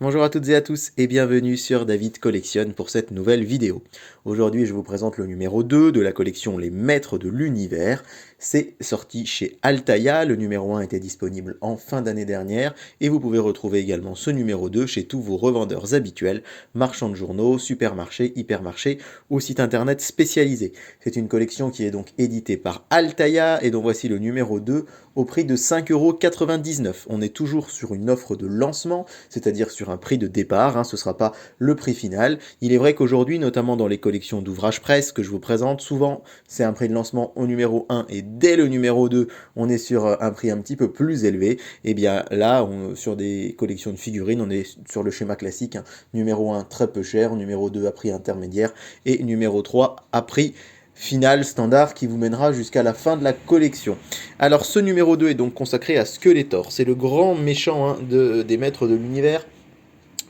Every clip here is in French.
Bonjour à toutes et à tous et bienvenue sur David Collectionne pour cette nouvelle vidéo. Aujourd'hui je vous présente le numéro 2 de la collection Les Maîtres de l'Univers. C'est sorti chez Altaïa, le numéro 1 était disponible en fin d'année dernière et vous pouvez retrouver également ce numéro 2 chez tous vos revendeurs habituels, marchands de journaux, supermarchés, hypermarchés ou sites internet spécialisés. C'est une collection qui est donc éditée par Altaïa et dont voici le numéro 2 au prix de 5,99 €. On est toujours sur une offre de lancement, c'est-à-dire sur un prix de départ, ce ne sera pas le prix final. Il est vrai qu'aujourd'hui, notamment dans les collections d'ouvrages presse que je vous présente, souvent c'est un prix de lancement au numéro 1 et dès le numéro 2, on est sur un prix un petit peu plus élevé. Et bien là, sur des collections de figurines, on est sur le schéma classique, numéro 1 très peu cher, numéro 2 à prix intermédiaire et numéro 3 à prix final standard qui vous mènera jusqu'à la fin de la collection. Alors ce numéro 2 est donc consacré à Skeletor, c'est le grand méchant des maîtres de l'univers.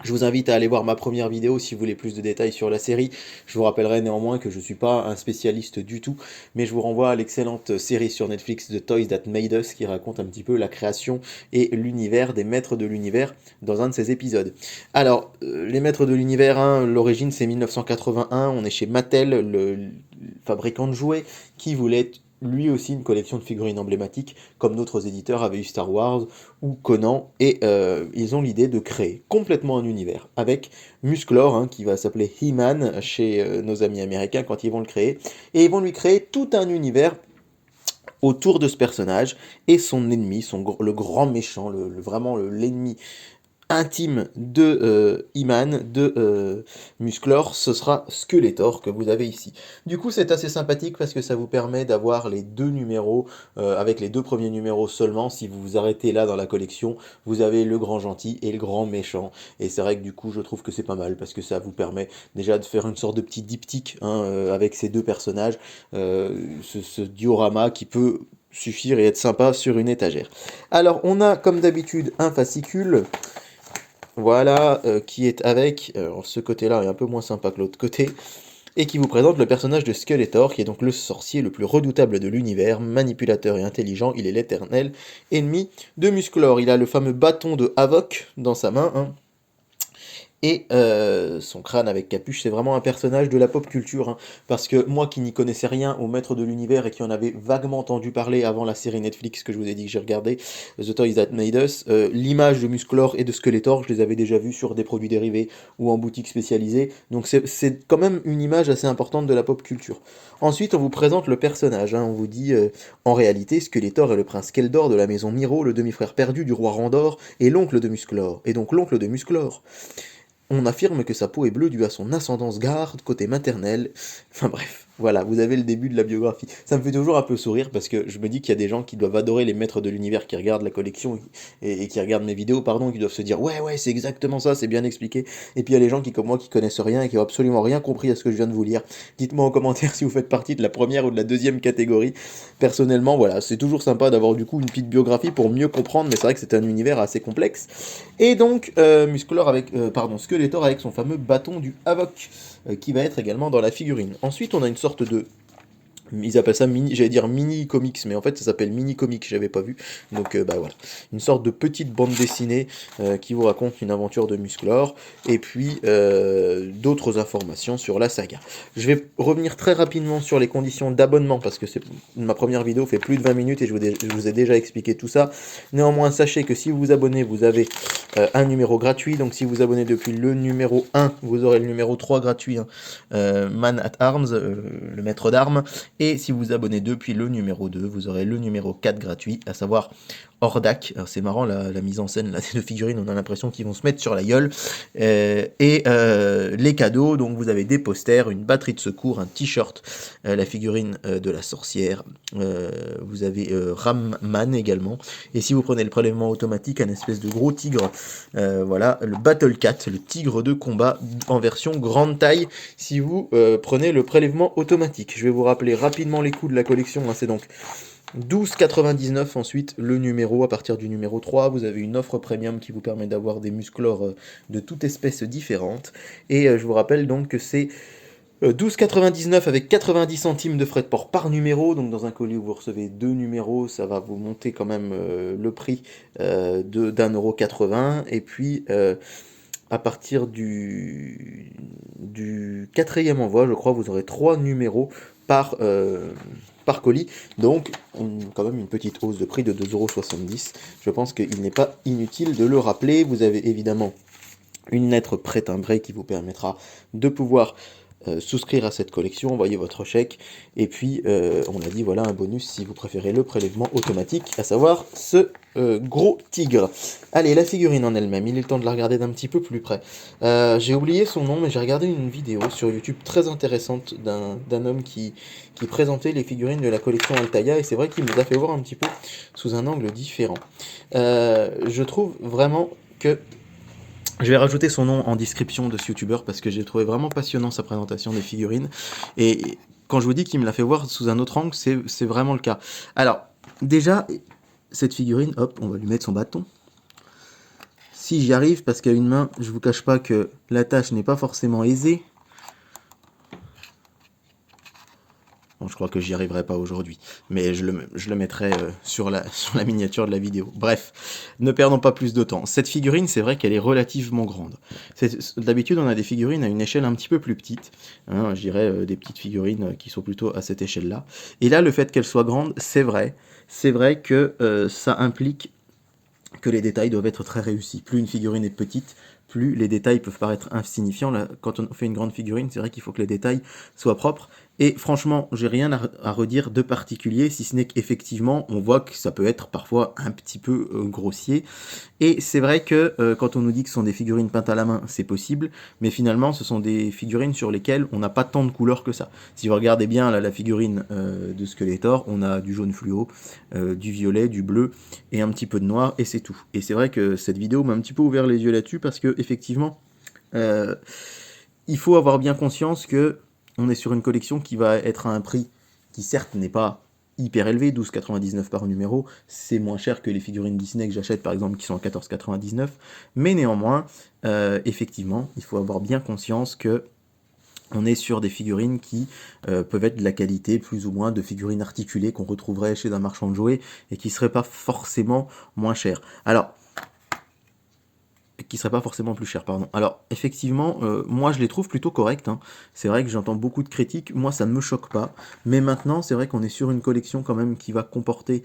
Je vous invite à aller voir ma première vidéo si vous voulez plus de détails sur la série. Je vous rappellerai néanmoins que je ne suis pas un spécialiste du tout, mais je vous renvoie à l'excellente série sur Netflix The Toys That Made Us qui raconte un petit peu la création et l'univers des maîtres de l'univers dans un de ses épisodes. Alors, les maîtres de l'univers, l'origine c'est 1981, on est chez Mattel, le fabricant de jouets, qui voulait lui aussi une collection de figurines emblématiques, comme d'autres éditeurs avaient eu Star Wars ou Conan, et ils ont l'idée de créer complètement un univers, avec Musclor, qui va s'appeler He-Man chez nos amis américains quand ils vont le créer, et ils vont lui créer tout un univers autour de ce personnage, et son ennemi, le grand méchant, vraiment l'ennemi intime de He-Man, de Musclor, ce sera Skeletor que vous avez ici. Du coup, c'est assez sympathique parce que ça vous permet d'avoir les deux numéros, avec les deux premiers numéros seulement. Si vous vous arrêtez là dans la collection, vous avez le grand gentil et le grand méchant. Et c'est vrai que du coup, je trouve que c'est pas mal parce que ça vous permet déjà de faire une sorte de petit diptyque avec ces deux personnages, ce diorama qui peut suffire et être sympa sur une étagère. Alors, on a comme d'habitude un fascicule. Voilà, qui est avec, ce côté-là est un peu moins sympa que l'autre côté, et qui vous présente le personnage de Skeletor, qui est donc le sorcier le plus redoutable de l'univers, manipulateur et intelligent, il est l'éternel ennemi de Musclor. Il a le fameux bâton de Havok dans sa main, et son crâne avec capuche, c'est vraiment un personnage de la pop culture, parce que moi qui n'y connaissais rien au maître de l'univers et qui en avait vaguement entendu parler avant la série Netflix que je vous ai dit que j'ai regardé, The Toys That Made Us, l'image de Musclor et de Skeletor, je les avais déjà vus sur des produits dérivés ou en boutique spécialisée, donc c'est quand même une image assez importante de la pop culture. Ensuite, on vous présente le personnage, on vous dit, en réalité, Skeletor est le prince Keldor de la maison Miro, le demi-frère perdu du roi Randor, et l'oncle de Musclor, et donc l'oncle de Musclor. On affirme que sa peau est bleue due à son ascendance garde côté maternel. Enfin bref, voilà, vous avez le début de la biographie. Ça me fait toujours un peu sourire parce que je me dis qu'il y a des gens qui doivent adorer les maîtres de l'univers qui regardent la collection et qui regardent mes vidéos, pardon, qui doivent se dire ouais, c'est exactement ça, c'est bien expliqué. Et puis il y a les gens qui, comme moi, qui connaissent rien et qui ont absolument rien compris à ce que je viens de vous lire. Dites-moi en commentaire si vous faites partie de la première ou de la deuxième catégorie. Personnellement, voilà, c'est toujours sympa d'avoir du coup une petite biographie pour mieux comprendre, mais c'est vrai que c'est un univers assez complexe. Et donc, Skeletor avec son fameux bâton du Havok, qui va être également dans la figurine. Ensuite, on a une sorte de ils appellent ça mini, j'allais dire mini comics, mais en fait ça s'appelle mini comics, j'avais pas vu. Donc bah voilà, une sorte de petite bande dessinée qui vous raconte une aventure de Musclor, et puis d'autres informations sur la saga. Je vais revenir très rapidement sur les conditions d'abonnement, parce que ma première vidéo fait plus de 20 minutes et je vous ai déjà expliqué tout ça. Néanmoins, sachez que si vous vous abonnez, vous avez un numéro gratuit, donc si vous abonnez depuis le numéro 1, vous aurez le numéro 3 gratuit, Man at Arms, le maître d'armes. Et si vous abonnez depuis le numéro 2, vous aurez le numéro 4 gratuit, à savoir Hordak. Alors c'est marrant la mise en scène là, des deux figurines, on a l'impression qu'ils vont se mettre sur la gueule. Les cadeaux, donc vous avez des posters, une batterie de secours, un t-shirt, la figurine de la sorcière, vous avez Ramman également. Et si vous prenez le prélèvement automatique, un espèce de gros tigre, voilà, le Battle Cat, le tigre de combat en version grande taille, si vous prenez le prélèvement automatique. Je vais vous rappeler rapidement les coûts de la collection, c'est donc 12,99 ensuite le numéro. À partir du numéro 3, vous avez une offre premium qui vous permet d'avoir des musclors de toute espèce différente. Et je vous rappelle donc que c'est 12,99 avec 90 centimes de frais de port par numéro. Donc dans un colis où vous recevez deux numéros, ça va vous monter quand même le prix d'1,80 €. Et puis à partir du 4e envoi, je crois, vous aurez 3 numéros par colis. Donc, quand même une petite hausse de prix de 2,70 €. Je pense qu'il n'est pas inutile de le rappeler. Vous avez évidemment une lettre pré-timbrée qui vous permettra de pouvoir souscrire à cette collection, envoyer votre chèque, et puis on a dit voilà un bonus si vous préférez le prélèvement automatique, à savoir ce gros tigre. Allez, la figurine en elle-même, il est temps de la regarder d'un petit peu plus près. J'ai oublié son nom, mais j'ai regardé une vidéo sur YouTube très intéressante d'un homme qui présentait les figurines de la collection Altaïa, et c'est vrai qu'il nous a fait voir un petit peu sous un angle différent. Je trouve vraiment que je vais rajouter son nom en description de ce youtubeur parce que j'ai trouvé vraiment passionnant sa présentation des figurines. Et quand je vous dis qu'il me l'a fait voir sous un autre angle, c'est vraiment le cas. Alors, déjà, cette figurine, hop, on va lui mettre son bâton. Si j'y arrive, parce qu'à une main, je vous cache pas que la tâche n'est pas forcément aisée. Bon, je crois que j'y arriverai pas aujourd'hui, mais je le mettrai sur la miniature de la vidéo. Bref, ne perdons pas plus de temps. Cette figurine, c'est vrai qu'elle est relativement grande. D'habitude, on a des figurines à une échelle un petit peu plus petite, hein, je dirais des petites figurines qui sont plutôt à cette échelle-là. Et là, le fait qu'elle soit grande, c'est vrai que ça implique que les détails doivent être très réussis. Plus une figurine est petite, plus les détails peuvent paraître insignifiants. Là, quand on fait une grande figurine, c'est vrai qu'il faut que les détails soient propres. Et franchement, j'ai rien à redire de particulier, si ce n'est qu'effectivement, on voit que ça peut être parfois un petit peu grossier. Et c'est vrai que quand on nous dit que ce sont des figurines peintes à la main, c'est possible, mais finalement, ce sont des figurines sur lesquelles on n'a pas tant de couleurs que ça. Si vous regardez bien là, la figurine de Skeletor, on a du jaune fluo, du violet, du bleu et un petit peu de noir, et c'est tout. Et c'est vrai que cette vidéo m'a un petit peu ouvert les yeux là-dessus, parce que effectivement, il faut avoir bien conscience que on est sur une collection qui va être à un prix qui certes n'est pas hyper élevé, 12,99 par numéro, c'est moins cher que les figurines Disney que j'achète par exemple qui sont à 14,99, mais néanmoins, effectivement, il faut avoir bien conscience que on est sur des figurines qui peuvent être de la qualité plus ou moins de figurines articulées qu'on retrouverait chez un marchand de jouets et qui ne seraient pas forcément moins chères. Alors, qui serait pas forcément plus cher, pardon. Alors, effectivement, moi je les trouve plutôt corrects, hein. C'est vrai que j'entends beaucoup de critiques, moi ça ne me choque pas, mais maintenant c'est vrai qu'on est sur une collection quand même qui va comporter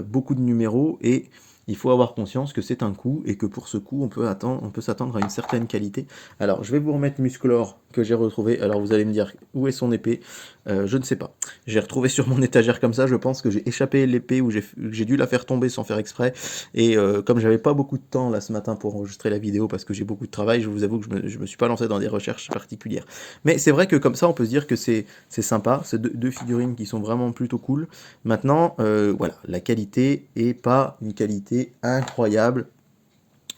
beaucoup de numéros, et il faut avoir conscience que c'est un coût, et que pour ce coût on peut s'attendre à une certaine qualité. Alors, je vais vous remettre Musclor, que j'ai retrouvé. Alors vous allez me dire, où est son épée? Je ne sais pas. J'ai retrouvé sur mon étagère comme ça, je pense que j'ai échappé l'épée, ou j'ai dû la faire tomber sans faire exprès, et comme j'avais pas beaucoup de temps là ce matin pour enregistrer la vidéo parce que j'ai beaucoup de travail, je vous avoue que je me suis pas lancé dans des recherches particulières. Mais c'est vrai que comme ça on peut se dire que c'est sympa, c'est deux figurines qui sont vraiment plutôt cool. Maintenant, voilà, la qualité est pas une qualité incroyable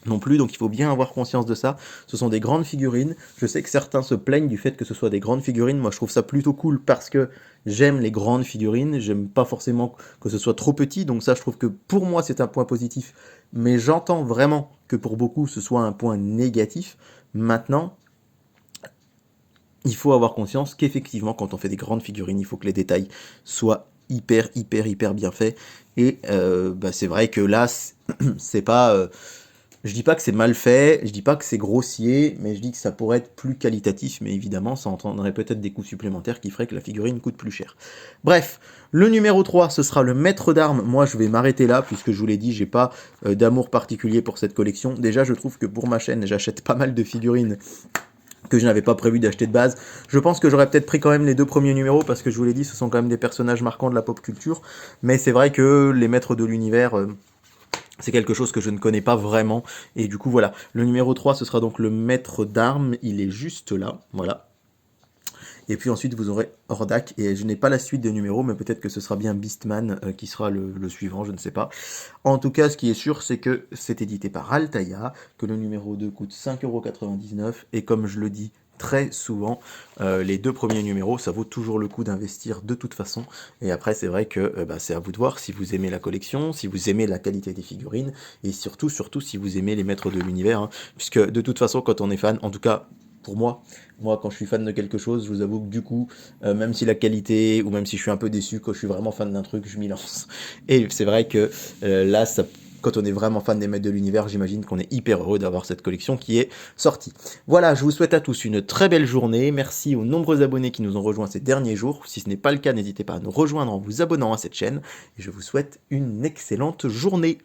non plus, donc il faut bien avoir conscience de ça. Ce sont des grandes figurines, je sais que certains se plaignent du fait que ce soit des grandes figurines, moi je trouve ça plutôt cool parce que j'aime les grandes figurines, j'aime pas forcément que ce soit trop petit, donc ça je trouve que pour moi c'est un point positif, mais j'entends vraiment que pour beaucoup ce soit un point négatif. Maintenant, il faut avoir conscience qu'effectivement quand on fait des grandes figurines, il faut que les détails soient hyper bien faits, et c'est vrai que là c'est pas... je dis pas que c'est mal fait, je dis pas que c'est grossier, mais je dis que ça pourrait être plus qualitatif, mais évidemment, ça entraînerait peut-être des coûts supplémentaires qui feraient que la figurine coûte plus cher. Bref, le numéro 3, ce sera le maître d'armes. Moi, je vais m'arrêter là, puisque je vous l'ai dit, j'ai pas d'amour particulier pour cette collection. Déjà, je trouve que pour ma chaîne, j'achète pas mal de figurines que je n'avais pas prévu d'acheter de base. Je pense que j'aurais peut-être pris quand même les 2 premiers numéros, parce que je vous l'ai dit, ce sont quand même des personnages marquants de la pop culture, mais c'est vrai que les maîtres de l'univers... c'est quelque chose que je ne connais pas vraiment, et du coup voilà, le numéro 3 ce sera donc le maître d'armes, il est juste là, voilà. Et puis ensuite vous aurez Hordak, et je n'ai pas la suite des numéros, mais peut-être que ce sera bien Beastman qui sera le suivant, je ne sais pas. En tout cas, ce qui est sûr, c'est que c'est édité par Altaïa, que le numéro 2 coûte 5,99 €, et comme je le dis très souvent, les 2 premiers numéros, ça vaut toujours le coup d'investir de toute façon, et après c'est vrai que c'est à vous de voir si vous aimez la collection, si vous aimez la qualité des figurines, et surtout si vous aimez les maîtres de l'univers, hein, puisque de toute façon quand on est fan, en tout cas pour moi quand je suis fan de quelque chose, je vous avoue que du coup, même si la qualité, ou même si je suis un peu déçu, quand je suis vraiment fan d'un truc, je m'y lance. Et c'est vrai que là, quand on est vraiment fan des maîtres de l'univers, j'imagine qu'on est hyper heureux d'avoir cette collection qui est sortie. Voilà, je vous souhaite à tous une très belle journée. Merci aux nombreux abonnés qui nous ont rejoints ces derniers jours. Si ce n'est pas le cas, n'hésitez pas à nous rejoindre en vous abonnant à cette chaîne. Et je vous souhaite une excellente journée.